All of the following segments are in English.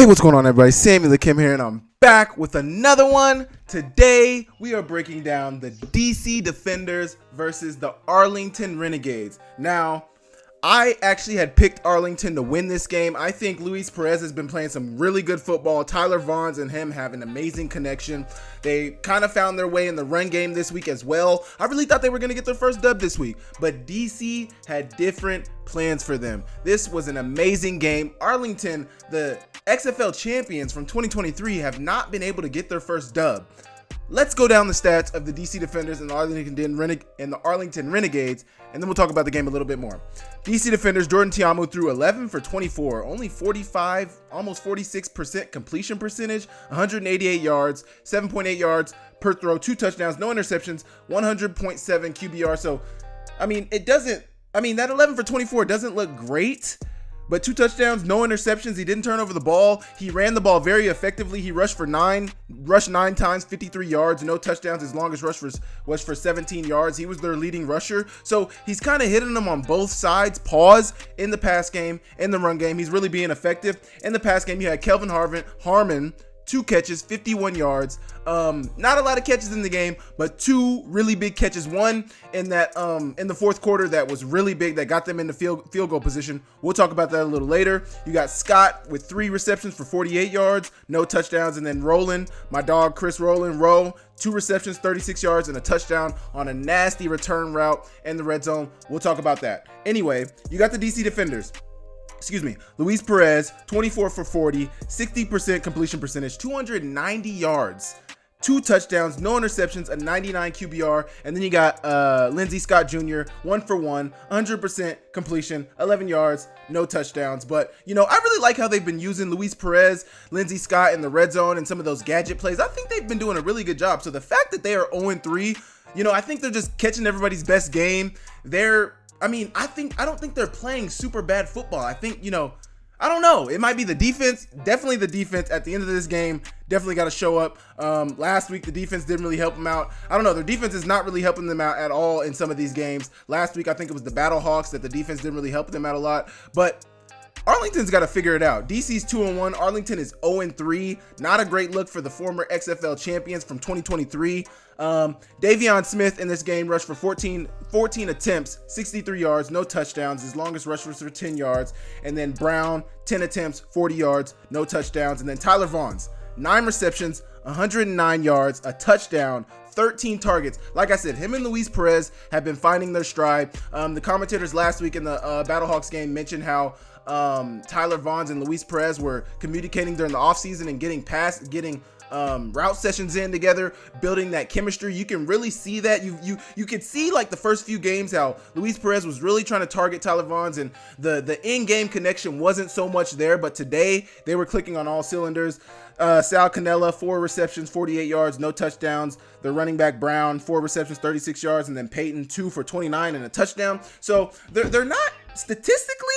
Hey, what's going on, everybody? Samuel Akem here, and I'm back with another one. Today, we are breaking down the DC Defenders versus the Arlington Renegades. Now, I actually had picked Arlington to win this game. I think Luis Perez has been playing some really good football. Tyler Vaughns and him have an amazing connection. They kind of found their way in the run game this week as well. I really thought they were going to get their first dub this week, but DC had different plans for them. This was an amazing game. Arlington, the XFL champions from 2023, have not been able to get their first dub. Let's go down the stats of the DC Defenders and the Arlington Renegades, and then we'll talk about the game a little bit more. DC Defenders, Jordan Tiamu threw 11 for 24, only 45, almost 46% completion percentage, 188 yards, 7.8 yards per throw, 2 touchdowns, no interceptions, 100.7 QBR. So, that 11 for 24 doesn't look great. But 2 touchdowns, no interceptions. He didn't turn over the ball. He ran the ball very effectively. He rushed 9 times, 53 yards, no touchdowns. His longest rush was for 17 yards. He was their leading rusher. So he's kind of hitting them on both sides. Pause in the pass game, in the run game. He's really being effective. In the pass game, you had Kelvin Harmon, 2 catches, 51 yards. Not a lot of catches in the game, but 2 really big catches. One in that in the fourth quarter that was really big, that got them in the field goal position. We'll talk about that a little later. You got Scott with 3 receptions for 48 yards, no touchdowns, and then Roland, my dog Chris Rowe, 2 receptions, 36 yards, and a touchdown on a nasty return route in the red zone. We'll talk about that. Anyway, you got the DC Defenders. Luis Perez, 24 for 40, 60% completion percentage, 290 yards, 2 touchdowns, no interceptions, a 99 QBR. And then you got Lindsey Scott Jr., 1 for 1, 100% completion, 11 yards, no touchdowns. But, I really like how they've been using Luis Perez, Lindsey Scott in the red zone and some of those gadget plays. I think they've been doing a really good job. So the fact that they are 0-3, I think they're just catching everybody's best game. I don't think they're playing super bad football. I think, I don't know. It might be the defense. Definitely the defense at the end of this game. Definitely got to show up. Last week, the defense didn't really help them out. I don't know. Their defense is not really helping them out at all in some of these games. Last week, I think it was the Battlehawks that the defense didn't really help them out a lot. But Arlington's got to figure it out. DC's 2-1. Arlington is 0-3. Not a great look for the former XFL champions from 2023. Davion Smith in this game rushed for 14 attempts, 63 yards, no touchdowns. His longest rush was for 10 yards. And then Brown, 10 attempts, 40 yards, no touchdowns. And then Tyler Vaughns, 9 receptions, 109 yards, a touchdown, 13 targets. Like I said, him and Luis Perez have been finding their stride. The commentators last week in the Battlehawks game mentioned how Tyler Vaughns and Luis Perez were communicating during the offseason and getting route sessions in together, building that chemistry. You can really see that. You could see like the first few games how Luis Perez was really trying to target Tyler Vaughns, and the in-game connection wasn't so much there, but today they were clicking on all cylinders. Sal Cannella, 4 receptions, 48 yards, no touchdowns. The running back Brown, 4 receptions, 36 yards, and then Peyton, 2 for 29 and a touchdown. So they're not statistically,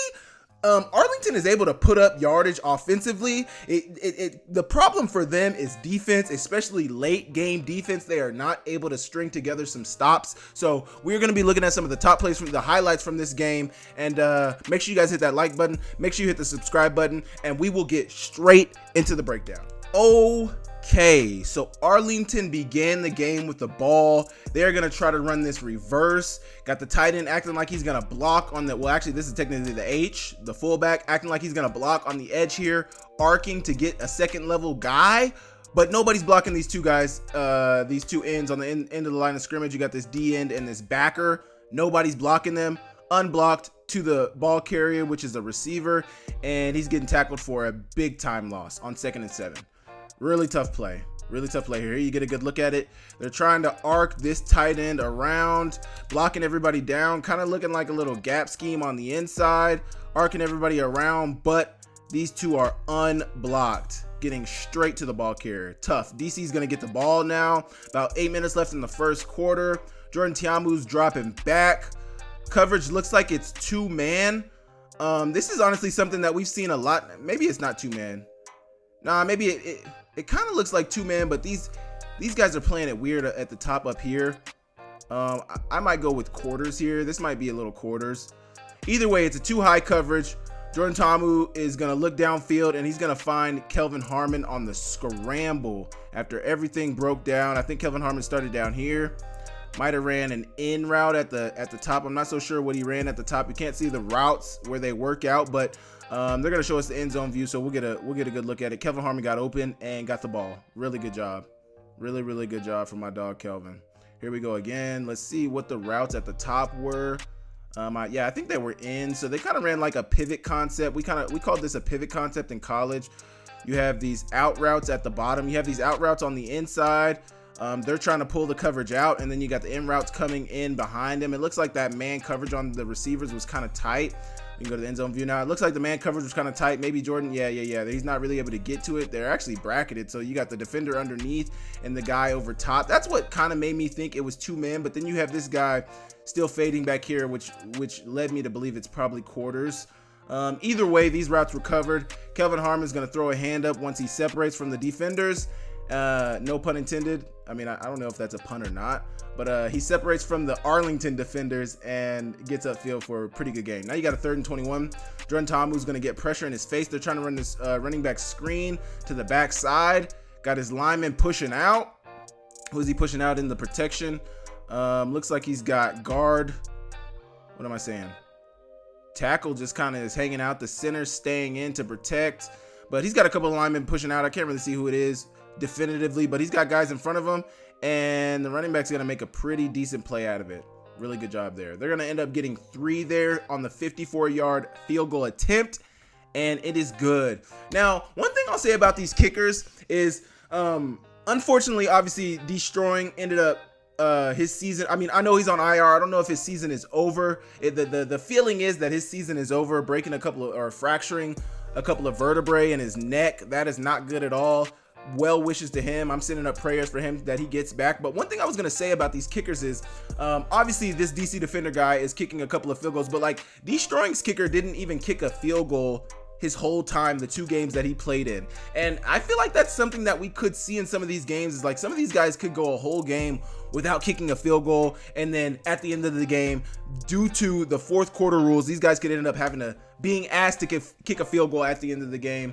Arlington is able to put up yardage offensively. The problem for them is defense, especially late game defense. They are not able to string together some stops. So we're going to be looking at some of the top plays from the highlights from this game. And make sure you guys hit that like button. Make sure you hit the subscribe button. And we will get straight into the breakdown. Okay, so Arlington began the game with the ball. They're going to try to run this reverse. Got the tight end acting like he's going to block on the, well, actually, this is technically the H, the fullback, acting like he's going to block on the edge here, arcing to get a second level guy. But nobody's blocking these two guys, these 2 ends on the end of the line of scrimmage. You got this D end and this backer. Nobody's blocking them. Unblocked to the ball carrier, which is a receiver, and he's getting tackled for a big time loss on 2nd and 7. Really tough play here. You get a good look at it. They're trying to arc this tight end around, blocking everybody down, kind of looking like a little gap scheme on the inside, arcing everybody around, but these 2 are unblocked, getting straight to the ball carrier. Tough. DC's going to get the ball now. About 8 minutes left in the first quarter. Jordan Tiamu's dropping back. Coverage looks like it's 2-man. This is honestly something that we've seen a lot. Maybe it's not 2-man. Nah, maybe it kind of looks like 2-man, but these guys are playing it weird at the top up here. I might go with quarters here. This might be a little quarters. Either way, it's a 2 high coverage. Jordan Ta'amu is going to look downfield, and he's going to find Kelvin Harmon on the scramble after everything broke down. I think Kelvin Harmon started down here. Might have ran an in route at the top. I'm not so sure what he ran at the top. You can't see the routes where they work out, but they're going to show us the end zone view, so we'll get a good look at it. Kelvin Harmon got open and got the ball. Really good job. Really good job from my dog Kelvin. Here we go again. Let's see what the routes at the top were. Yeah, I think they were in. So they kind of ran like a pivot concept. We called this a pivot concept in college. You have these out routes at the bottom. You have these out routes on the inside. They're trying to pull the coverage out, and then you got the in routes coming in behind them. It looks like that man coverage on the receivers was kind of tight. You can go to the end zone view now. It looks like the man coverage was kind of tight. Maybe Jordan, yeah. He's not really able to get to it. They're actually bracketed, so you got the defender underneath and the guy over top. That's what kind of made me think it was two men, but then you have this guy still fading back here, which led me to believe it's probably quarters. Either way, these routes were covered. Kelvin Harmon is going to throw a hand up once he separates from the defenders. No pun intended. I mean, I don't know if that's a pun or not, but he separates from the Arlington defenders and gets upfield for a pretty good game. Now you got a 3rd and 21. Jordan Ta'amu's going to get pressure in his face. They're trying to run this running back screen to the backside. Got his lineman pushing out. Who is he pushing out in the protection? Looks like he's got guard. What am I saying? Tackle just kind of is hanging out. The center staying in to protect, but he's got a couple of linemen pushing out. I can't really see who it is definitively, but he's got guys in front of him, and the running back's going to make a pretty decent play out of it. Really good job there. They're going to end up getting 3 there on the 54-yard field goal attempt, and it is good. Now, one thing I'll say about these kickers is, unfortunately, obviously, Destroying ended up his season. I mean, I know he's on IR. I don't know if his season is over. The feeling is that his season is over, fracturing a couple of vertebrae in his neck. That is not good at all. Well wishes to him. I'm sending up prayers for him that he gets back. But one thing I was going to say about these kickers is, obviously this DC defender guy is kicking a couple of field goals, but like Destroying's kicker didn't even kick a field goal his whole time, the 2 games that he played in. And I feel like that's something that we could see in some of these games, is like some of these guys could go a whole game without kicking a field goal, and then at the end of the game, due to the 4th quarter rules, these guys could end up being asked to kick a field goal at the end of the game.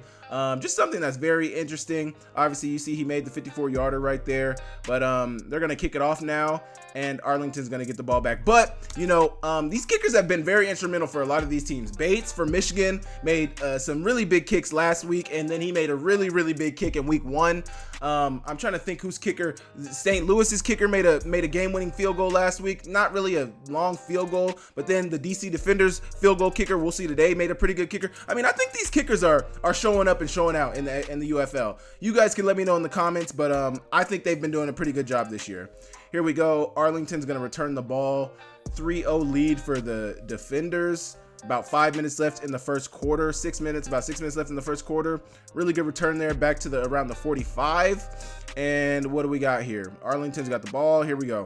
Just something that's very interesting. Obviously, you see he made the 54-yarder right there, but they're going to kick it off now, and Arlington's going to get the ball back. But, you know, these kickers have been very instrumental for a lot of these teams. Bates for Michigan made some really big kicks last week, and then he made a really big kick in week 1. I'm trying to think whose kicker. St. Louis's kicker made a game-winning field goal last week. Not really a long field goal, but then the DC Defenders field goal kicker we'll see today made a pretty good kicker. I mean, I think these kickers are showing up and showing out in the UFL. You guys can let me know in the comments, but I think they've been doing a pretty good job this year. Here we go. Arlington's going to return the ball. 3-0 lead for the Defenders. About 5 minutes left in the first quarter. About 6 minutes left in the first quarter. Really good return there, back to around the 45. And what do we got here? Arlington's got the ball. Here we go.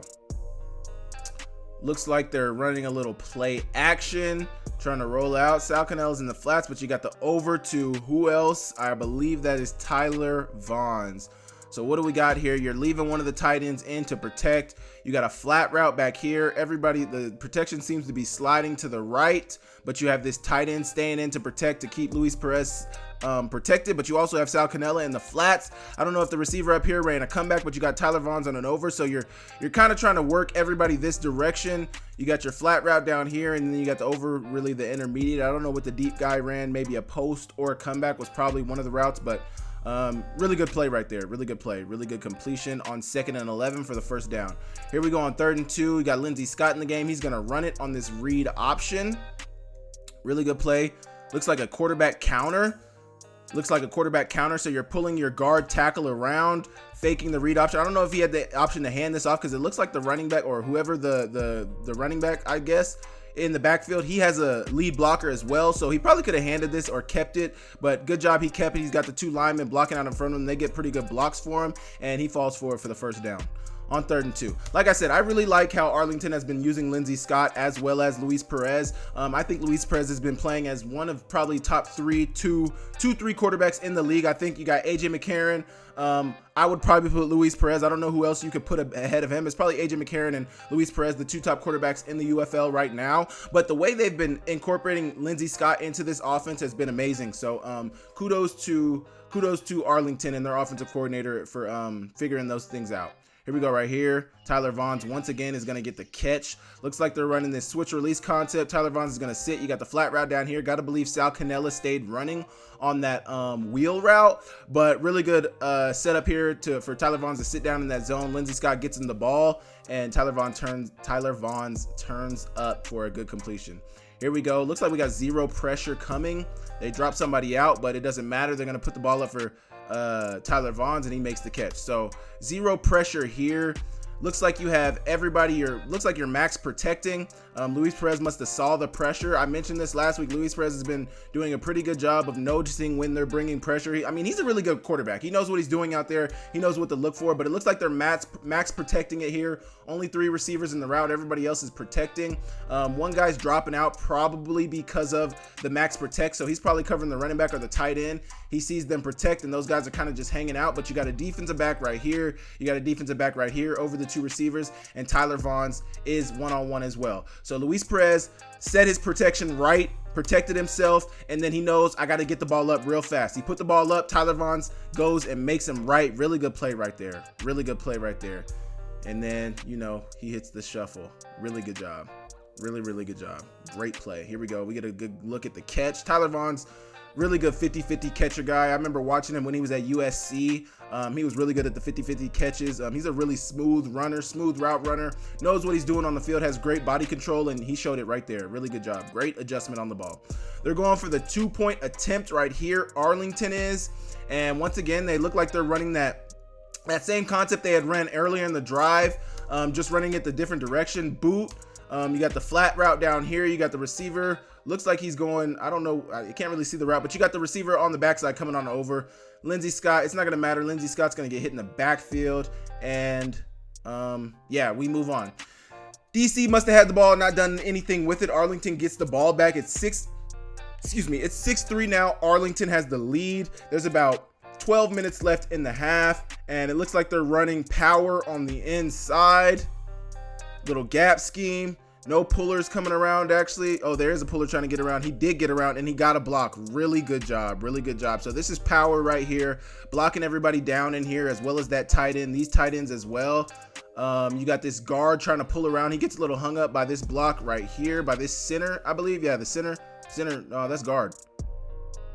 Looks like they're running a little play action, trying to roll out. Sal Cannell's in the flats, but you got the over to who else? I believe that is Tyler Vaughns. So what do we got here? You're leaving one of the tight ends in to protect. You got a flat route back here. The protection seems to be sliding to the right, but you have this tight end staying in to protect, to keep Luis Perez protected, but you also have Sal Cannella in the flats. I don't know if the receiver up here ran a comeback, but you got Tyler Vaughns on an over, so you're kind of trying to work everybody this direction. You got your flat route down here, and then you got the over, really the intermediate. I don't know what the deep guy ran. Maybe a post or a comeback was probably one of the routes, but really good play right there. Really good play. Really good completion on 2nd and 11 for the first down. Here we go on 3rd and 2. You got Lindsey Scott in the game. He's going to run it on this read option. Really good play. Looks like a quarterback counter. So you're pulling your guard tackle around, faking the read option. I don't know if he had the option to hand this off, because it looks like the running back, or whoever the running back, I guess, in the backfield, he has a lead blocker as well, so he probably could have handed this or kept it, but good job, he kept it. He's got the 2 linemen blocking out in front of him. They get pretty good blocks for him, and he falls forward for the first down. on 3rd and 2. Like I said, I really like how Arlington has been using Lindsey Scott as well as Luis Perez. I think Luis Perez has been playing as one of probably top 3 quarterbacks in the league. I think you got AJ McCarron. I would probably put Luis Perez. I don't know who else you could put ahead of him. It's probably AJ McCarron and Luis Perez, the 2 top quarterbacks in the UFL right now. But the way they've been incorporating Lindsey Scott into this offense has been amazing. So kudos to Arlington and their offensive coordinator for figuring those things out. Here we go right here. Tyler Vaughns once again is going to get the catch. Looks like they're running this switch release concept. Tyler Vaughns is going to sit. You got the flat route down here. Got to believe Sal Cannella stayed running on that wheel route, but really good setup here for Tyler Vaughns to sit down in that zone. Lindsey Scott gets him the ball, and Tyler Vaughns turns up for a good completion. Here we go. Looks like we got zero pressure coming. They drop somebody out, but it doesn't matter. They're going to put the ball up for Tyler Vaughns, and he makes the catch. So zero pressure here. Looks like you have everybody. Looks like you're max protecting. Luis Perez must have saw the pressure. I mentioned this last week. Luis Perez has been doing a pretty good job of noticing when they're bringing pressure. He's a really good quarterback. He knows what he's doing out there. He knows what to look for, but it looks like they're max protecting it here. Only 3 receivers in the route. Everybody else is protecting. One guy's dropping out probably because of the max protect, so he's probably covering the running back or the tight end. He sees them protect, and those guys are kind of just hanging out, but you got a defensive back right here. You got a defensive back right here over the 2 receivers, and Tyler Vaughns is one-on-one as well. So Luis Perez set his protection right, protected himself, and then he knows I got to get the ball up real fast. He put the ball up. Tyler Vaughns goes and makes him right. Really good play right there. Really good play right there. And then, he hits the shuffle. Really good job. Really, really good job. Great play. Here we go. We get a good look at the catch. Tyler Vaughns, really good 50-50 catcher guy. I remember watching him when he was at USC. He was really good at the 50-50 catches. He's a really smooth runner, smooth route runner, knows what he's doing on the field, has great body control, and he showed it right there. Really good job. Great adjustment on the ball. They're going for the 2-point attempt right here. Arlington is. And once again, they look like they're running that same concept they had ran earlier in the drive, just running it the different direction. Boot. You got the flat route down here. You got the receiver. Looks like he's going, I don't know, I can't really see the route, but you got the receiver on the backside coming on over. Lindsey Scott, it's not going to matter. Lindsey Scott's going to get hit in the backfield. And yeah, we move on. DC must have had the ball and not done anything with it. Arlington gets the ball back. It's 6-3 now. Arlington has the lead. There's about 12 minutes left in the half, and it looks like they're running power on the inside. Little gap scheme. No pullers coming around, actually. Oh, there is a puller trying to get around. He did get around, and he got a block. Really good job. Really good job. So this is power right here, blocking everybody down in here, as well as that tight end. These tight ends as well. You got this guard trying to pull around. He gets a little hung up by this block right here, by this center, I believe. Yeah, the center. Oh, that's guard.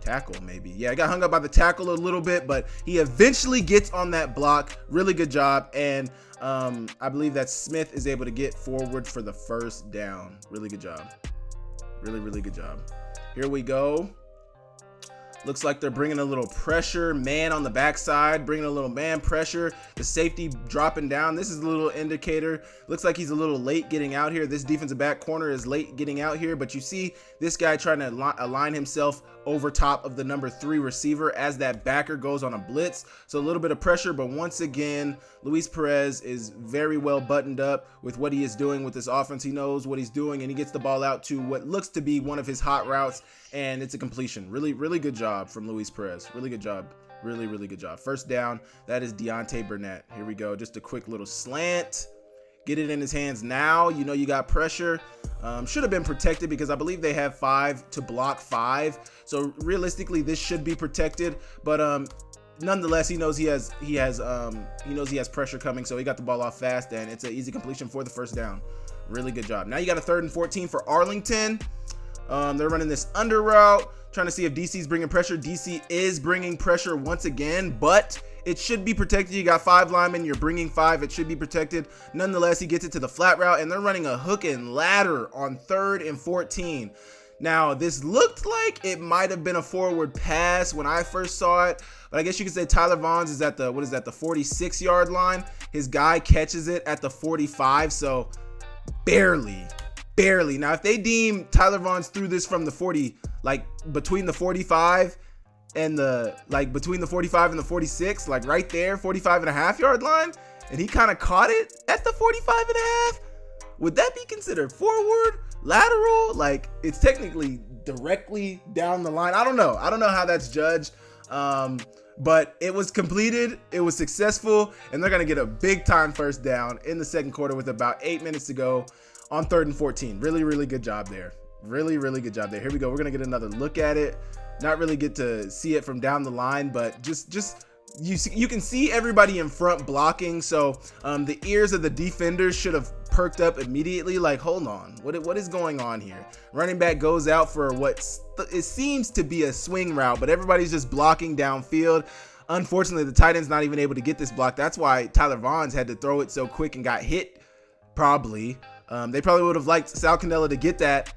Tackle, maybe. Yeah, I got hung up by the tackle a little bit, but he eventually gets on that block. Really good job. And I believe that Smith is able to get forward for the first down. Really good job. Really, really good job. Here we go. Looks like they're bringing a little pressure. Man on the backside, bringing a little man pressure. The safety dropping down. This is a little indicator. Looks like he's a little late getting out here. This defensive back corner is late getting out here, but you see this guy trying to align himself over top of the number 3 receiver as that backer goes on a blitz. So a little bit of pressure, but once again, Luis Perez is very well buttoned up with what he is doing with this offense. He knows what he's doing, and he gets the ball out to what looks to be one of his hot routes, and it's a completion. Really, really good job from Luis Perez. Really good job. Really, really good job. First down. That is Deontay Burnett. Here we go. Just a quick little slant. Get it in his hands now. You know you got pressure. Should have been protected because I believe they have 5 to block 5. So realistically, this should be protected. But nonetheless, he knows he has pressure coming. So he got the ball off fast, and it's an easy completion for the first down. Really good job. Now you got a 3rd and 14 for Arlington. They're running this under route, trying to see if DC's bringing pressure. DC is bringing pressure once again, but it should be protected. You got 5 linemen. You're bringing 5. It should be protected. Nonetheless, he gets it to the flat route, and they're running a hook and ladder on 3rd and 14. Now, this looked like it might have been a forward pass when I first saw it, but I guess you could say Tyler Vaughns is at the, the 46-yard line. His guy catches it at the 45, so barely. Now, if they deem Tyler Vaughns threw this from the 40, like between the 45 and the 46, like right there, 45 and a half yard line, and he kind of caught it at the 45.5. Would that be considered forward, lateral? Like, it's technically directly down the line. I don't know how that's judged. But it was completed, it was successful, and they're gonna get a big time first down in the second quarter with about 8 minutes to go on 3rd and 14. Really good job there. Really good job there. Here we go. We're gonna get another look at it. Not really get to see it from down the line, but just you can see everybody in front blocking. So the ears of the defenders should have perked up immediately. Like, hold on, what is going on here? Running back goes out for it seems to be a swing route, but everybody's just blocking downfield. Unfortunately, the tight end's not even able to get this block. That's why Tyler Vaughn's had to throw it so quick and got hit. Probably they probably would have liked Sal Cannella to get that.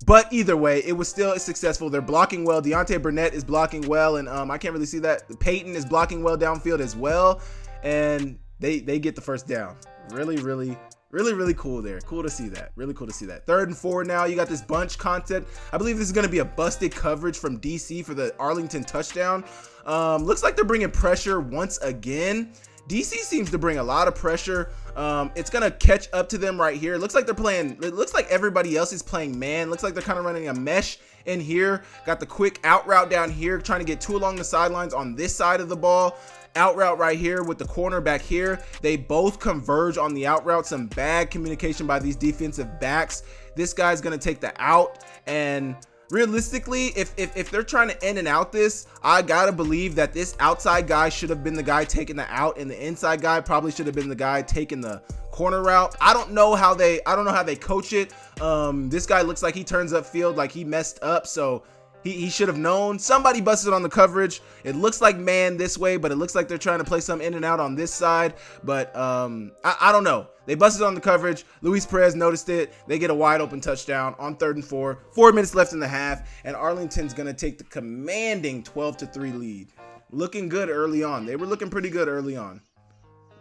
But either way, it was still successful. They're blocking well. Deontay Burnett is blocking well, and I can't really see that. Peyton is blocking well downfield as well, and they get the first down. Really cool there. Cool to see that. Really cool to see that. 3rd and 4 now. You got this bunch concept. I believe this is going to be a busted coverage from DC for the Arlington touchdown. Looks like they're bringing pressure once again. DC seems to bring a lot of pressure. It's gonna catch up to them right here. It looks like they're playing, it looks like everybody else is playing man. Looks like they're kind of running a mesh in here. Got the quick out route down here, trying to get 2 along the sidelines on this side of the ball. Out route right here with the corner back here. They both converge on the out route. Some bad communication by these defensive backs. This guy's gonna take the out, and realistically, if they're trying to in and out this, I gotta believe that this outside guy should have been the guy taking the out, and the inside guy probably should have been the guy taking the corner route. I don't know how they coach it. This guy looks like he turns up field like he messed up, so he should have known. Somebody busted on the coverage. It looks like man this way, but it looks like they're trying to play some in and out on this side. But I don't know. They busted on the coverage. Luis Perez noticed it. They get a wide open touchdown on 3rd and 4. 4 minutes left in the half, and Arlington's going to take the commanding 12-3 lead. Looking good early on. They were looking pretty good early on.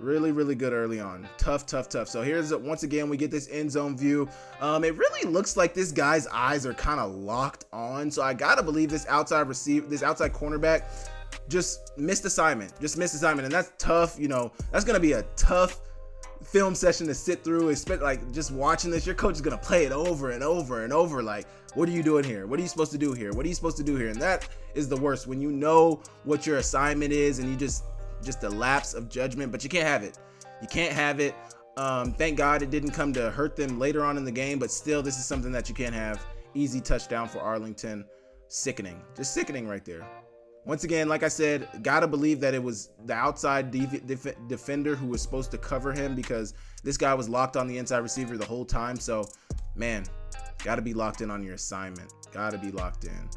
Really good early on. Tough. So here's once again, we get this end zone view. It really looks like this guy's eyes are kind of locked on. So I gotta believe this outside cornerback just missed assignment. And that's tough. You know, that's gonna be a tough film session to sit through. Especially like just watching this, your coach is gonna play it over and over. Like, what are you doing here? What are you supposed to do here? And that is the worst, when you know what your assignment is and you just a lapse of judgment. But you can't have it. Thank God it didn't come to hurt them later on in the game, but still, this is something that you can't have. Easy touchdown for Arlington. Sickening, just sickening right there. Once again, like I said, gotta believe that it was the outside defender who was supposed to cover him, because this guy was locked on the inside receiver the whole time. So man, gotta be locked in on your assignment. Gotta be locked in.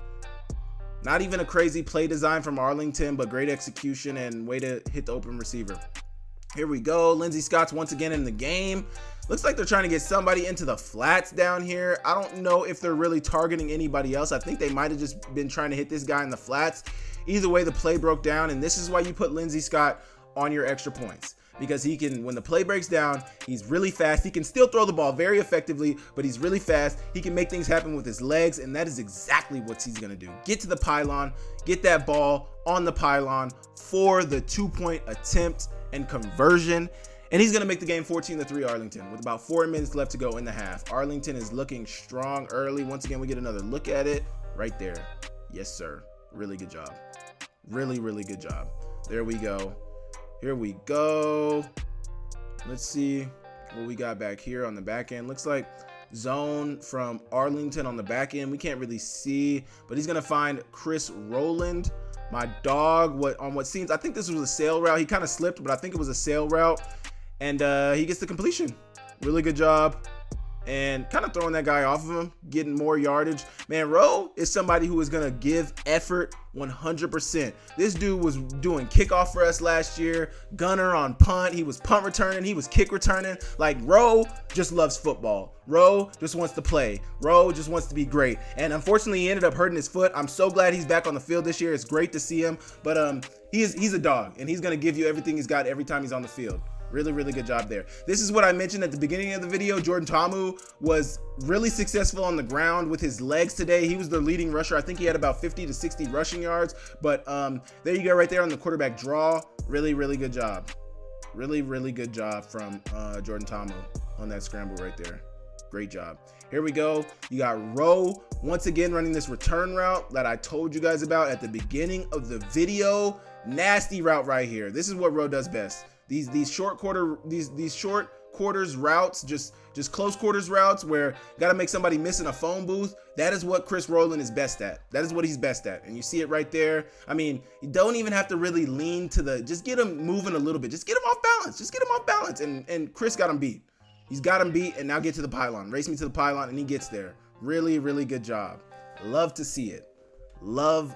Not even a crazy play design from Arlington, but great execution and way to hit the open receiver. Here we go. Lindsey Scott's once again in the game. Looks like they're trying to get somebody into the flats down here. I don't know if they're really targeting anybody else. I think they might have just been trying to hit this guy in the flats. Either way, the play broke down, and this is why you put Lindsey Scott on your extra points. Because he can, when the play breaks down, he's really fast. He can still throw the ball very effectively, but he's really fast. He can make things happen with his legs, and that is exactly what he's going to do. Get to the pylon, get that ball on the pylon for the 2-point attempt and conversion, and he's going to make the game 14-3 Arlington with about 4 minutes left to go in the half. Arlington is looking strong early. Once again, we get another look at it right there. Yes, sir. Really good job. Really good job. There we go. Here we go. Let's see what we got back here on the back end. Looks like zone from Arlington on the back end. We can't really see, but he's going to find Chris Rowland, my dog, on what seems, I think this was a sail route. He kind of slipped, but I think it was a sail route. And he gets the completion. Really good job. And kind of throwing that guy off of him, getting more yardage. Man, Rowe is somebody who is going to give effort 100%. This dude was doing kickoff for us last year, gunner on punt. He was punt returning. He was kick returning. Like, Rowe just loves football. Rowe just wants to play. Rowe just wants to be great. And unfortunately, he ended up hurting his foot. I'm so glad he's back on the field this year. It's great to see him. But he's a dog, and he's going to give you everything he's got every time he's on the field. Really good job there. This is what I mentioned at the beginning of the video. Jordan Ta'amu was really successful on the ground with his legs today. He was the leading rusher. I think he had about 50 to 60 rushing yards. But there you go right there on the quarterback draw. Really good job. Really, really good job from Jordan Tamu on that scramble right there. Great job. Here we go. You got Rowe once again running this return route that I told you guys about at the beginning of the video. Nasty route right here. This is what Rowe does best. These short quarters routes, just close quarters routes where got to make somebody miss in a phone booth. That is what Chris Rowland is best at. That is what he's best at. And you see it right there. I mean, you don't even have to really lean to the, just get him moving a little bit. Just get him off balance. Just get him off balance. And Chris got him beat. He's got him beat, and now get to the pylon. Race me to the pylon, and he gets there. Really, really good job. Love to see it. Love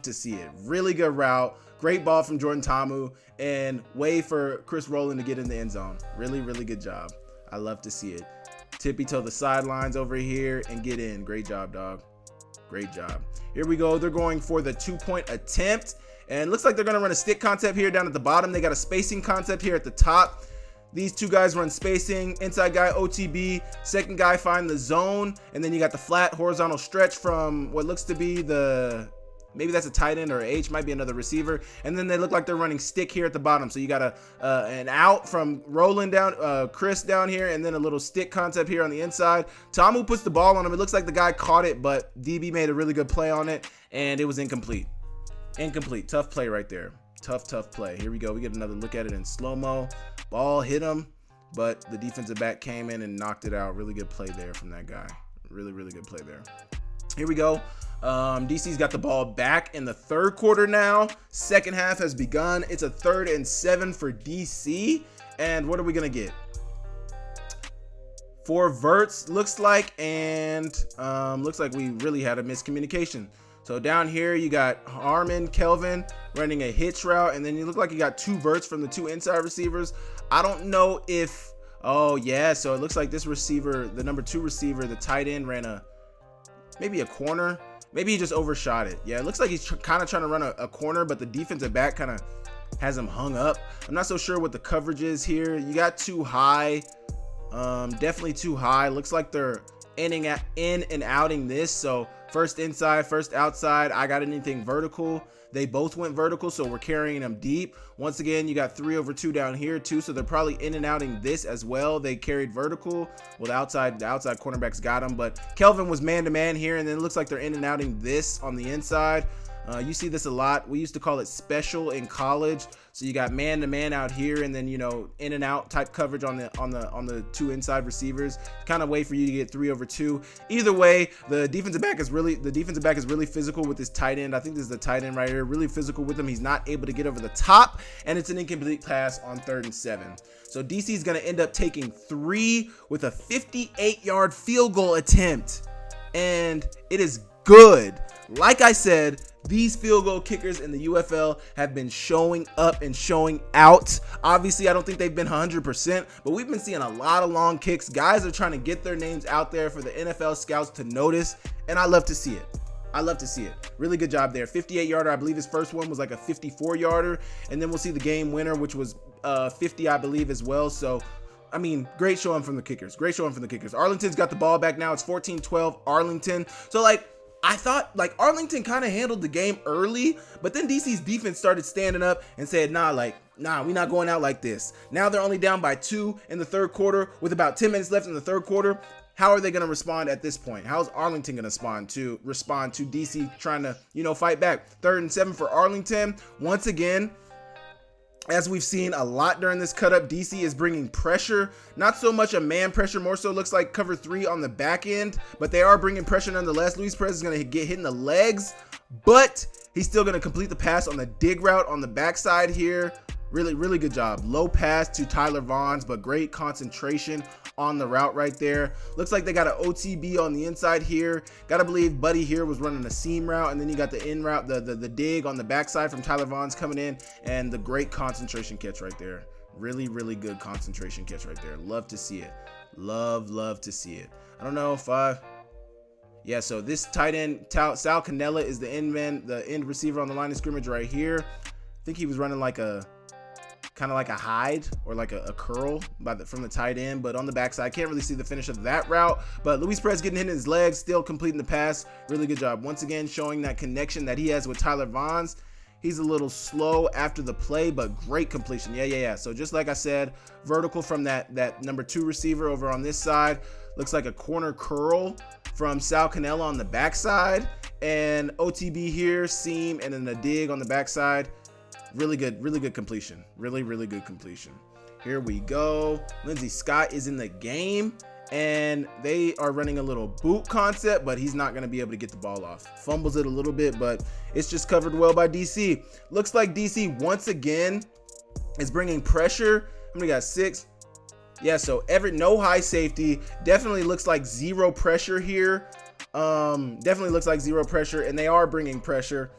to see it. Really good route. Great ball from Jordan Tamu, and way for Chris Rowland to get in the end zone. Really, really good job. I love to see it. Tippy toe the sidelines over here and get in. Great job, dog. Great job. Here we go. They're going for the 2-point attempt, and looks like they're going to run a stick concept here down at the bottom. They got a spacing concept here at the top. These two guys run spacing, inside guy OTB, second guy find the zone, and then you got the flat horizontal stretch from what looks to be the, maybe that's a tight end or a H, might be another receiver, and then they look like they're running stick here at the bottom. So you got an out from Roland down, Chris down here, and then a little stick concept here on the inside. Tamu puts the ball on him. It looks like the guy caught it, but DB made a really good play on it, and it was incomplete. Incomplete. Tough play right there. Tough play. Here we go. We get another look at it in slow-mo. Ball hit him, but the defensive back came in and knocked it out. Really good play there from that guy. Really, really good play there. Here we go. DC's got the ball back in the third quarter now. Second half has begun. It's a 3rd and 7 for DC. And what are we going to get? 4 verts, looks like. And looks like we really had a miscommunication. So down here, you got Harmon, Kelvin running a hitch route, and then you look like you got 2 verts from the 2 inside receivers. I don't know if, oh yeah, so it looks like this receiver, the number 2 receiver, the tight end ran maybe a corner. Maybe he just overshot it. Yeah, it looks like he's kind of trying to run a corner, but the defensive back kind of has him hung up. I'm not so sure what the coverage is here. You got too high, definitely too high. Looks like they're in and outing this, so first inside, first outside. I got anything vertical. They both went vertical, so we're carrying them deep. Once again, you got 3/2 down here too, so they're probably in and outing this as well. They carried vertical. Well, the outside cornerbacks got them, but Kelvin was man-to-man here, and then it looks like they're in and outing this on the inside. You see this a lot. We used to call it special in college. So you got man-to-man out here, and then, you know, in and out type coverage on the 2 inside receivers. Kind of way for you to get 3/2. Either way, the defensive back is really physical with this tight end. I think this is the tight end right here. Really physical with him. He's not able to get over the top, and it's an incomplete pass on 3rd and 7. So DC is going to end up taking 3 with a 58-yard field goal attempt, and it is good. Like I said, these field goal kickers in the UFL have been showing up and showing out. Obviously, I don't think they've been 100%, but we've been seeing a lot of long kicks. Guys are trying to get their names out there for the NFL scouts to notice, and I love to see it. I love to see it. Really good job there. 58-yarder. I believe his first one was like a 54-yarder, and then we'll see the game winner, which was 50, I believe, as well. So, I mean, great showing from the kickers. Great showing from the kickers. Arlington's got the ball back now. It's 14-12 Arlington. So, like, I thought like Arlington kind of handled the game early, but then DC's defense started standing up and said, nah, we're not going out like this. Now they're only down by 2 in the third quarter with about 10 minutes left in the third quarter. How are they going to respond at this point? How's Arlington going to respond to DC trying to, you know, fight back? 3rd and 7 for Arlington. Once again, as we've seen a lot during this cut up, DC is bringing pressure. Not so much a man pressure, more so looks like cover 3 on the back end, but they are bringing pressure nonetheless. Luis Perez is going to get hit in the legs, but he's still going to complete the pass on the dig route on the backside here. Really, really good job. Low pass to Tyler Vaughns, but great concentration on the route right there. Looks like they got an OTB on the inside here. Gotta believe Buddy here was running a seam route, and then you got the in route, the dig on the backside from Tyler Vaughns coming in, and the great concentration catch right there. Really, really good concentration catch right there. Love to see it. Love to see it. I don't know if yeah, so this tight end, Sal Cannella, is the end receiver on the line of scrimmage right here. I think he was running like kind of like a hide or like a curl from the tight end, but on the backside, can't really see the finish of that route. But Luis Perez getting hit in his legs, still completing the pass. Really good job. Once again, showing that connection that he has with Tyler Vaughns. He's a little slow after the play, but great completion. Yeah. So just like I said, vertical from that number 2 receiver over on this side. Looks like a corner curl from Sal Cannella on the backside. And OTB here, seam, and then a dig on the backside. Really good completion. Really good completion. Here we go. Lindsey Scott is in the game, and they are running a little boot concept, but he's not going to be able to get the ball off. Fumbles it a little bit, but it's just covered well by DC. Looks like DC once again is bringing pressure. How many got? 6? Yeah, so no high safety. Definitely looks like zero pressure here. Definitely looks like zero pressure, and they are bringing pressure,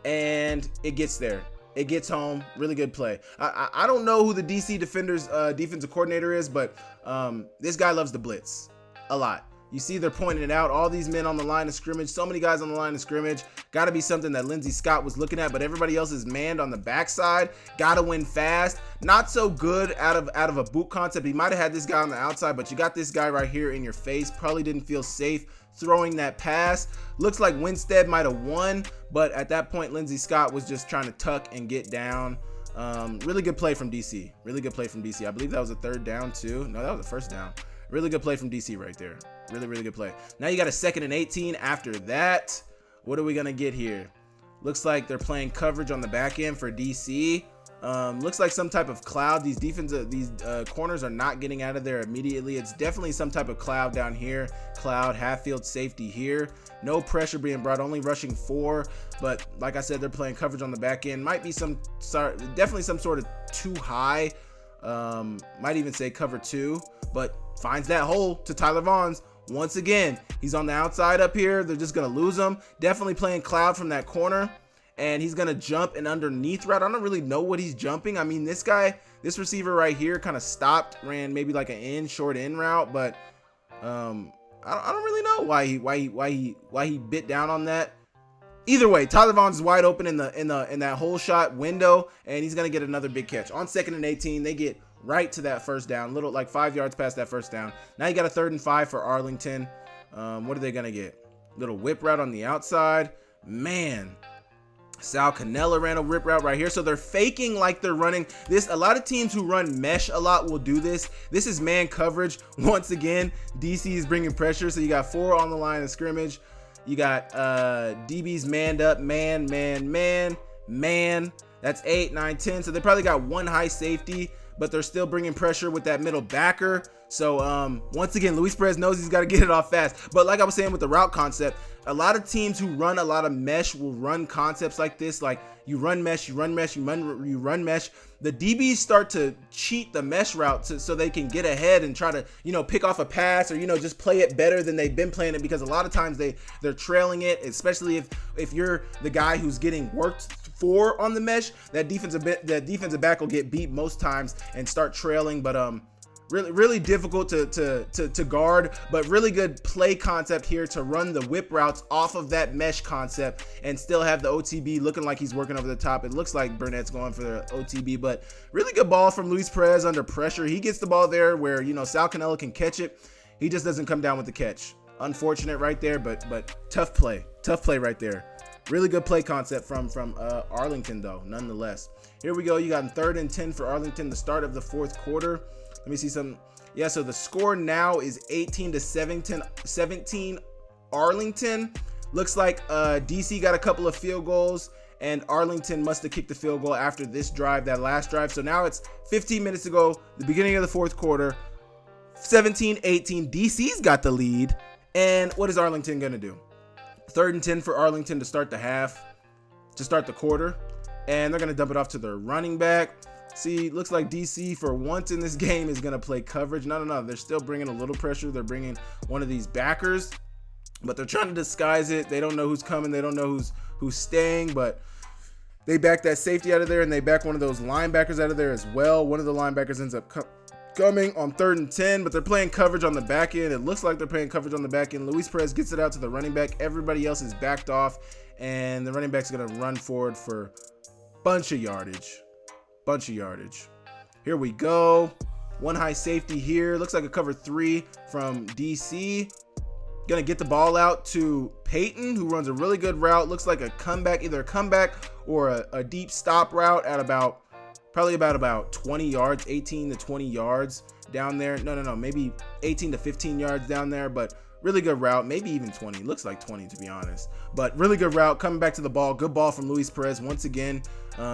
and it gets there. It gets home. Really good play. I don't know who the DC defensive coordinator is, but this guy loves the blitz a lot. You see they're pointing it out. All these men on the line of scrimmage. So many guys on the line of scrimmage. Got to be something that Lindsey Scott was looking at, but everybody else is manned on the backside. Got to win fast. Not so good out of a boot concept. He might have had this guy on the outside, but you got this guy right here in your face. Probably didn't feel safe throwing that pass. Looks like Winstead might have won, but at that point, Lindsey Scott was just trying to tuck and get down. Really good play from DC. Really good play from DC. I believe that was a 3rd down too. No, that was the 1st down. Really good play from DC right there. Really good play. Now you got a 2nd and 18 after that. What are we gonna get here? Looks like they're playing coverage on the back end for DC. Looks like some type of cloud. These corners are not getting out of there immediately. It's definitely some type of cloud down here. Cloud, half field safety here. No pressure being brought, only rushing 4. But like I said, they're playing coverage on the back end. Might be definitely some sort of too high. Might even say cover 2, but finds that hole to Tyler Vaughn's. Once again, he's on the outside up here. They're just going to lose him. Definitely playing cloud from that corner. And he's going to jump an underneath route. I don't really know what he's jumping. I mean, this receiver right here kind of stopped, ran maybe like an short in route. But I don't really know why he bit down on that. Either way, Tyler Vaughn's is wide open in that hole shot window. And he's going to get another big catch. On 2nd and 18, they get right to that 1st down, little like 5 yards past that 1st down. Now you got a 3rd and 5 for Arlington. What are they gonna get? Little whip route on the outside. Man, Sal Cannella ran a whip route right here. So they're faking like they're running this. A lot of teams who run mesh a lot will do this. This is man coverage. Once again, DC is bringing pressure. So you got 4 on the line of scrimmage. You got DBs manned up, man. That's 8, 9, 10. So they probably got 1 high safety, but they're still bringing pressure with that middle backer. So once again, Luis Perez knows he's got to get it off fast. But like I was saying with the route concept, a lot of teams who run a lot of mesh will run concepts like this. Like you run mesh. The DBs start to cheat the mesh route so they can get ahead and try to, pick off a pass or, just play it better than they've been playing it, because a lot of times they're trailing it, especially if you're the guy who's getting worked for on the mesh. That defensive back will get beat most times and start trailing. But really difficult to guard, but really good play concept here to run the whip routes off of that mesh concept and still have the OTB looking like he's working over the top. It looks like Burnett's going for the OTB, but really good ball from Luis Perez under pressure. He gets the ball there where, Sal Cannella can catch it. He just doesn't come down with the catch. Unfortunate right there, but tough play right there. Really good play concept from Arlington though, nonetheless. Here we go. You got 3rd and 10 for Arlington, the start of the 4th quarter. Let me see some. Yeah, so the score now is 18-17 Arlington. Looks like DC got a couple of field goals, and Arlington must have kicked the field goal after this drive, that last drive. So now it's 15 minutes to go, the beginning of the 4th quarter. 17-18, DC's got the lead. And what is Arlington going to do? 3rd and 10 for Arlington to start the quarter. And they're going to dump it off to their running back. See, looks like DC for once in this game is going to play coverage. No. They're still bringing a little pressure. They're bringing one of these backers, but they're trying to disguise it. They don't know who's coming. They don't know who's staying, but they back that safety out of there, and they back one of those linebackers out of there as well. One of the linebackers ends up coming on 3rd and 10, but they're playing coverage on the back end. It looks like they're playing coverage on the back end. Luis Perez gets it out to the running back. Everybody else is backed off, and the running back's going to run forward for bunch of yardage. Here we go. 1 high safety here. Looks like a cover 3 from DC. Gonna get the ball out to Peyton, who runs a really good route. Looks like a comeback, either a comeback or a deep stop route at probably about 20 yards, 18 to 20 yards down there. No, maybe 18 to 15 yards down there, but really good route, maybe even 20. Looks like 20 to be honest, but really good route. Coming back to the ball, good ball from Luis Perez once again.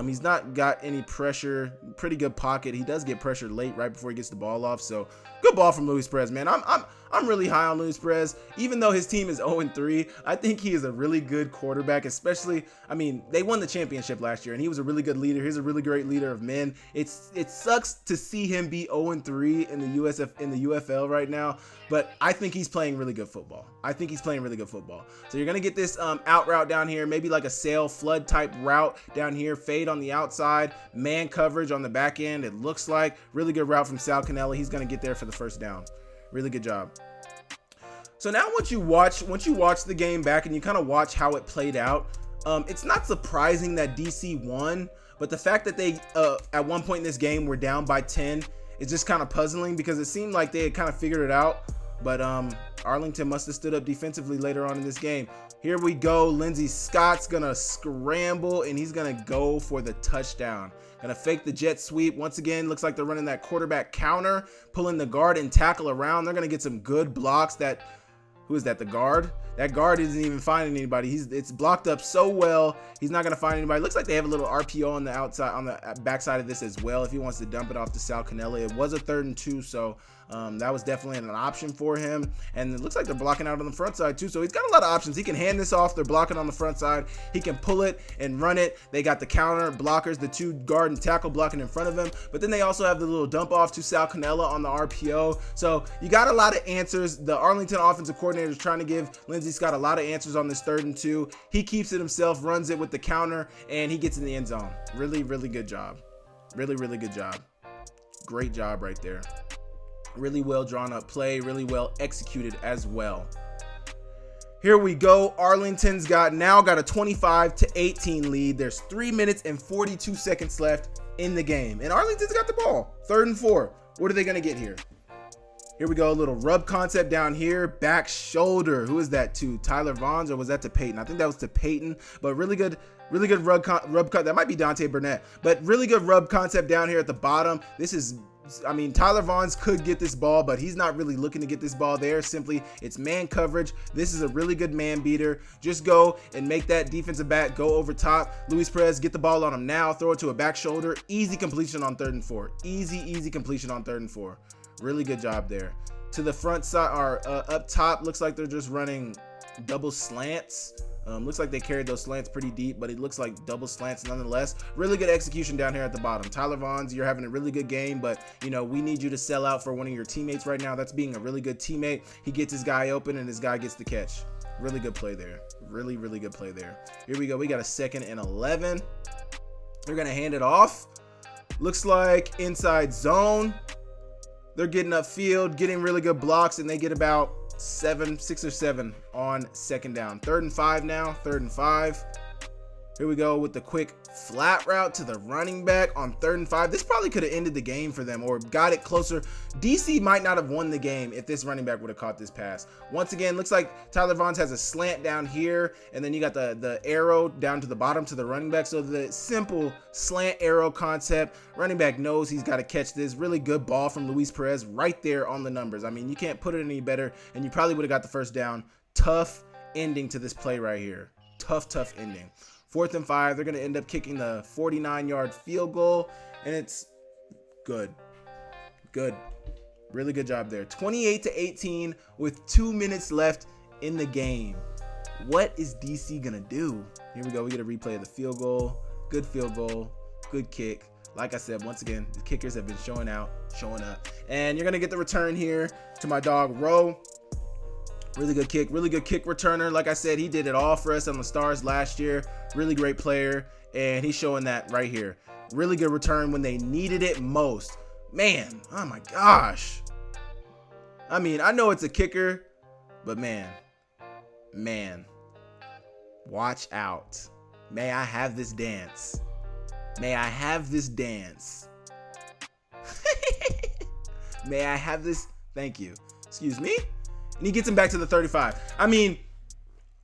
He's not got any pressure, pretty good pocket. He does get pressured late right before he gets the ball off, so good ball from Luis Perez, man. I'm really high on Luis Perez. Even though his team is 0-3, I think he is a really good quarterback, especially, I mean, they won the championship last year and he was a really good leader. He's a really great leader of men. It sucks to see him be 0-3 in the UFL right now, but I think he's playing really good football. So you're going to get this out route down here, maybe like a sail flood type route down here, fade on the outside, man coverage on the back end. It looks like really good route from Sal Cannella. He's going to get there for the first down. Really good job. So now once you watch the game back and you kind of watch how it played out, it's not surprising that DC won, but the fact that they at one point in this game were down by 10 is just kind of puzzling, because it seemed like they had kind of figured it out. But Arlington must have stood up defensively later on in this game. Here we go. Lindsey Scott's gonna scramble and he's gonna go for the touchdown. Gonna fake the jet sweep. Once again, looks like they're running that quarterback counter, pulling the guard and tackle around. They're gonna get some good blocks. Who is that? The guard? That guard isn't even finding anybody. It's blocked up so well. He's not gonna find anybody. Looks like they have a little RPO on the outside, on the backside of this as well, if he wants to dump it off to Sal Cannella. It was a 3rd and 2, so that was definitely an option for him. And it looks like they're blocking out on the front side too, so he's got a lot of options. He can hand this off. They're blocking on the front side. He can pull it and run it. They got the counter blockers, the 2 guard and tackle blocking in front of him, but then they also have the little dump off to Sal Cannella on the RPO. So you got a lot of answers. The Arlington offensive coordinator is trying to give Lindsey Scott a lot of answers on this 3rd and 2. He keeps it himself, runs it with the counter, and he gets in the end zone. Really good job. Really good job. Great job right there. Really well drawn up play, really well executed as well. Here we go. Arlington's now got a 25-18 lead. There's 3 minutes and 42 seconds left in the game, and Arlington's got the ball. 3rd and 4. What are they gonna get here? Here we go. A little rub concept down here. Back shoulder. Who is that to? Tyler Vaughns, or was that to Peyton? I think that was to Peyton, but really good rub cut. That might be Dante Burnett, but really good rub concept down here at the bottom. Tyler Vaughns could get this ball, but he's not really looking to get this ball there. Simply, it's man coverage. This is a really good man beater. Just go and make that defensive back go over top. Luis Perez, get the ball on him now. Throw it to a back shoulder. Easy completion on 3rd and 4. Easy completion on 3rd and 4. Really good job there. To the front side, or up top, looks like they're just running double slants. Looks like they carried those slants pretty deep, but it looks like double slants nonetheless. Really good execution down here at the bottom. Tyler Vaughns, you're having a really good game, but we need you to sell out for one of your teammates right now. That's being a really good teammate. He gets his guy open and his guy gets the catch. Really good play there. Really good play there. Here we go. We got a 2nd and 11. They're going to hand it off. Looks like inside zone. They're getting upfield, getting really good blocks, and they get about 6 or 7 on 2nd down. 3rd and 5 now. 3rd and 5. Here we go with the quick flat route to the running back on 3rd and 5. This probably could have ended the game for them or got it closer. DC might not have won the game if this running back would have caught this pass. Once again, looks like Tyler Vaughns has a slant down here, and then you got the arrow down to the bottom to the running back. So the simple slant arrow concept. Running back knows he's got to catch this. Really good ball from Luis Perez right there on the numbers. I mean, you can't put it any better, and you probably would have got the first down. Tough ending to this play right here. Tough ending. 4th and 5, they're going to end up kicking the 49-yard field goal, and it's good. Really good job there. 28-18 with 2 minutes left in the game. What is DC going to do? Here we go. We get a replay of the field goal. Good field goal. Good kick. Like I said, once again, the kickers have been showing up. And you're going to get the return here to my dog, Rowe. Really good kick returner. Like I said, he did it all for us on the Stars last year. Really great player, and he's showing that right here. Really good return when they needed it most. Man, oh my gosh. I mean, I know it's a kicker, but man, watch out. May I have this dance? May I have this dance? May I have this? Thank you. Excuse me. and he gets him back to the 35. I mean,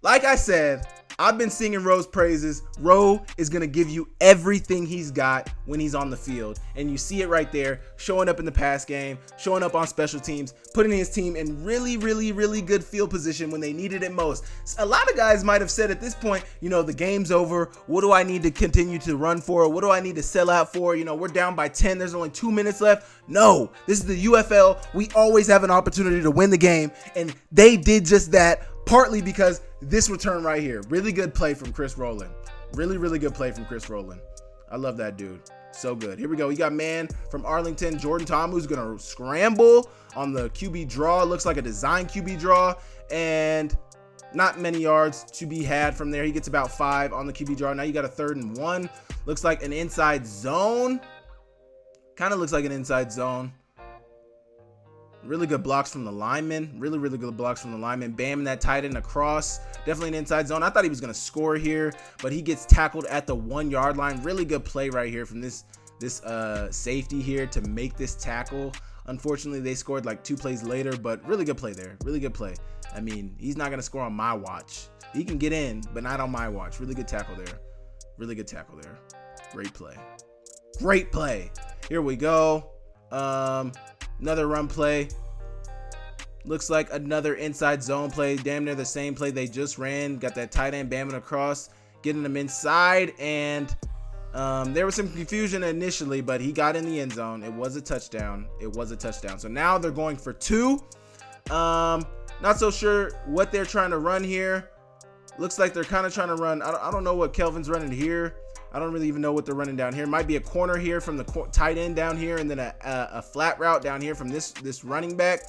like I said, I've been singing Roe's praises. Roe is going to give you everything he's got when he's on the field. And you see it right there, showing up in the pass game, showing up on special teams, putting his team in really, really, really good field position when they needed it most. A lot of guys might have said at this point, the game's over. What do I need to continue to run for? What do I need to sell out for? We're down by 10. There's only 2 minutes left. No, this is the UFL. We always have an opportunity to win the game. And they did just that, partly because this return right here. Really good play from Chris Rowland. Really, really good play from Chris Rowland. I love that dude. So good. Here we go. We got man from Arlington, Jordan Tom, who's going to scramble on the QB draw. Looks like a design QB draw. And not many yards to be had from there. He gets about 5 on the QB draw. Now you got a 3rd and 1. Looks like an inside zone. Kind of looks like an inside zone. Really good blocks from the lineman. Really, really good blocks from the lineman. Bam, that tight end across. Definitely an inside zone. I thought he was going to score here, but he gets tackled at the 1 yard line. Really good play right here from this safety here to make this tackle. Unfortunately, they scored like 2 plays later, but really good play there. Really good play. I mean, he's not going to score on my watch. He can get in, but not on my watch. Really good tackle there. Really good tackle there. Great play. Great play. Here we go. Another run play. Looks like another inside zone play. Damn near the same play they just ran. Got that tight end bamming across, getting them inside. And there was some confusion initially, but he got in the end zone. It was a touchdown. It was a touchdown. So now they're going for 2. Not so sure what they're trying to run here. Looks like they're kind of trying to run. I don't know what Kelvin's running here. I don't really even know what they're running down here. Might be a corner here from the tight end down here, and then a flat route down here from this running back.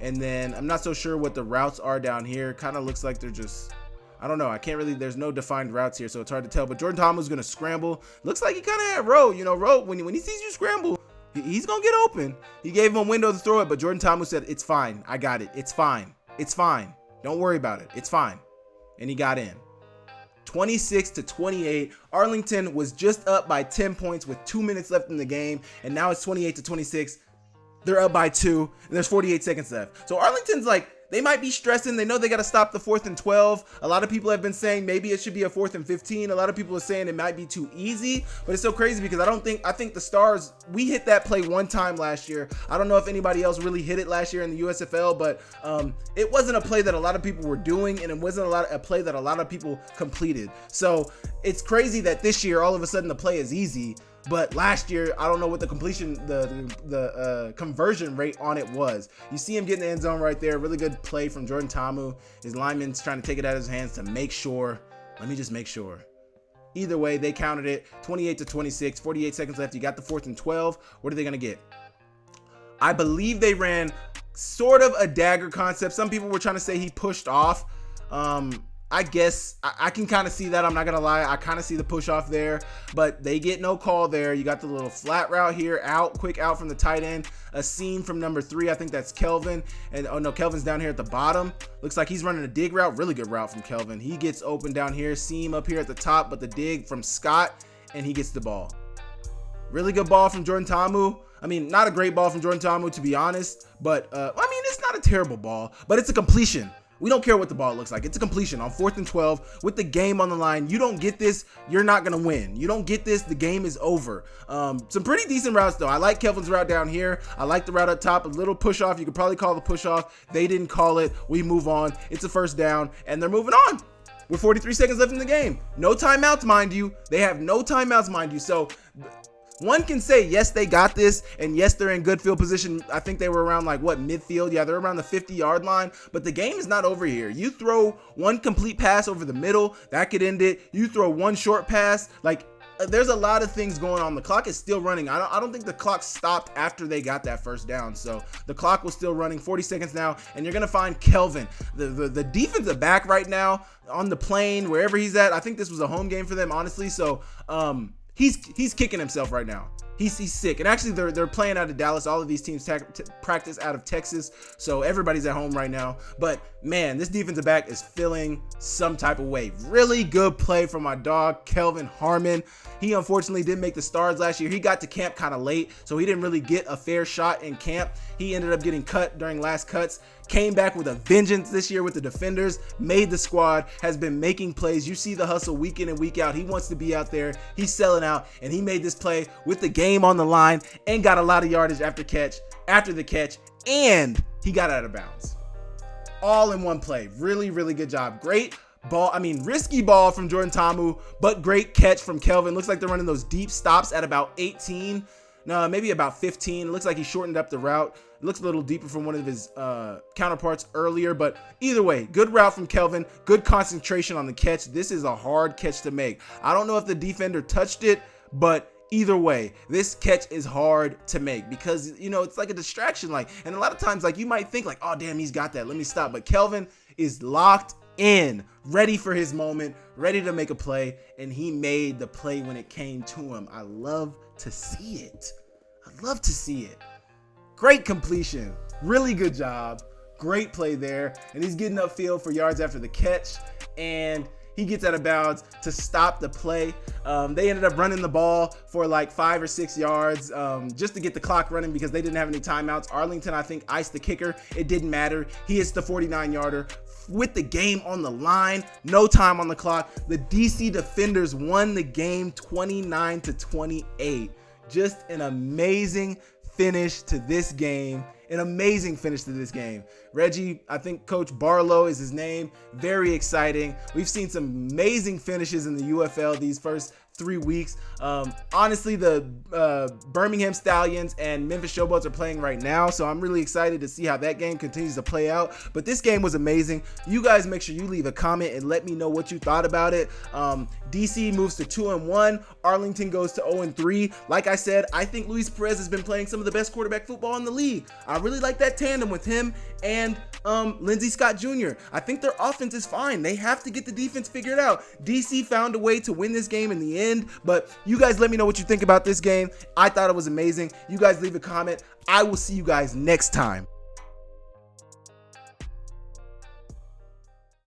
And then I'm not so sure what the routes are down here. Kind of looks like they're just, I don't know. I can't really, there's no defined routes here, so it's hard to tell. But Jordan Thomas is going to scramble. Looks like he kind of had Roe. Roe, when he sees you scramble, he's going to get open. He gave him a window to throw it, but Jordan Thomas said, it's fine. I got it. It's fine. It's fine. Don't worry about it. It's fine. And he got in. 26-28. Arlington was just up by 10 points with 2 minutes left in the game, and now it's 28-26. They're up by 2, and there's 48 seconds left. So Arlington's like, they might be stressing. They know they got to stop the 4th and 12. A lot of people have been saying maybe it should be a 4th and 15. A lot of people are saying it might be too easy, but it's so crazy because I think the Stars, we hit that play one time last year. I don't know if anybody else really hit it last year in the USFL, but it wasn't a play that a lot of people were doing, and it wasn't a play that a lot of people completed. So it's crazy that this year, all of a sudden the play is easy. But last year, I don't know what the completion, the conversion rate on it was. You see him get in the end zone right there. Really good play from Jordan Tamu. His lineman's trying to take it out of his hands to make sure. Let me just make sure. Either way, they counted it. 28-26, 48 seconds left. You got the 4th and 12. What are they going to get? I believe they ran sort of a dagger concept. Some people were trying to say he pushed off. I guess I can kind of see that. I'm not going to lie. I kind of see the push off there, but they get no call there. You got the little flat route here, quick out from the tight end, a seam from number 3. I think that's Kelvin. And oh no, Kelvin's down here at the bottom. Looks like he's running a dig route. Really good route from Kelvin. He gets open down here, seam up here at the top, but the dig from Scott, and he gets the ball. Really good ball from Jordan Tamu. I mean, not a great ball from Jordan Tamu, to be honest, but I mean, it's not a terrible ball, but it's a completion. We don't care what the ball looks like. It's a completion on 4th and 12 with the game on the line. You don't get this, you're not going to win. You don't get this, the game is over. Some pretty decent routes, though. I like Kelvin's route down here. I like the route up top. A little push off. You could probably call the push off. They didn't call it. We move on. It's a 1st down, and they're moving on. With 43 seconds left in the game. No timeouts, mind you. They have no timeouts, mind you. So one can say, yes, they got this, and yes, they're in good field position. I think they were around midfield. Yeah, they're around the 50-yard line, but the game is not over here. You throw one complete pass over the middle, that could end it. You throw one short pass, there's a lot of things going on. The clock is still running. I don't think the clock stopped after they got that 1st down. So the clock was still running. 40 seconds now, and you're gonna find Kelvin, the defensive back right now on the plane, wherever he's at. I think this was a home game for them, honestly. So he's kicking himself right now. He's sick. And actually, they're playing out of Dallas. All of these teams practice out of Texas, so everybody's at home right now. But man, this defensive back is feeling some type of way. Really good play from my dog, Kelvin Harmon. He unfortunately didn't make the stars last year. He got to camp kind of late, so he didn't really get a fair shot in camp. He ended up getting cut during last cuts. Came back with a vengeance this year with the defenders, made the squad, has been making plays. You see the hustle week in and week out. He wants to be out there. He's selling out, and he made this play with the game on the line and got a lot of yardage after the catch, and he got out of bounds. All in one play. Really, really good job. Great ball. Risky ball from Jordan Ta'amu, but great catch from Kelvin. Looks like they're running those deep stops at about 18. No, maybe about 15. It looks like he shortened up the route. It looks a little deeper from one of his counterparts earlier, but either way, good route from Kelvin. Good concentration on the catch. This is a hard catch to make. I don't know if the defender touched it, but either way, this catch is hard to make because, it's like a distraction. And a lot of times, you might think oh, damn, he's got that. Let me stop. But Kelvin is locked in, ready for his moment, ready to make a play, and he made the play when it came to him. I love to see it. I love to see it. Great completion. Really good job. Great play there. And he's getting upfield for yards after the catch. And he gets out of bounds to stop the play. They ended up running the ball for 5 or 6 yards just to get the clock running because they didn't have any timeouts. Arlington, I think, iced the kicker. It didn't matter. He hits the 49-yarder with the game on the line. No time on the clock. The DC defenders won the game 29-28. Just an amazing finish to this game. Reggie, I think Coach Barlow is his name. Very exciting. We've seen some amazing finishes in the UFL these first 3 weeks. Honestly, the Birmingham Stallions and Memphis Showboats are playing right now, so I'm really excited to see how that game continues to play out. But this game was amazing. You guys make sure you leave a comment and let me know what you thought about it. DC moves to 2-1. Arlington goes to 0-3. Like I said, I think Luis Perez has been playing some of the best quarterback football in the league. I really like that tandem with him and Lindsey Scott Jr. I think their offense is fine. They have to get the defense figured out. DC found a way to win this game in the end, but you guys let me know what you think about this game. I thought it was amazing. You guys leave a comment. I will see you guys next time.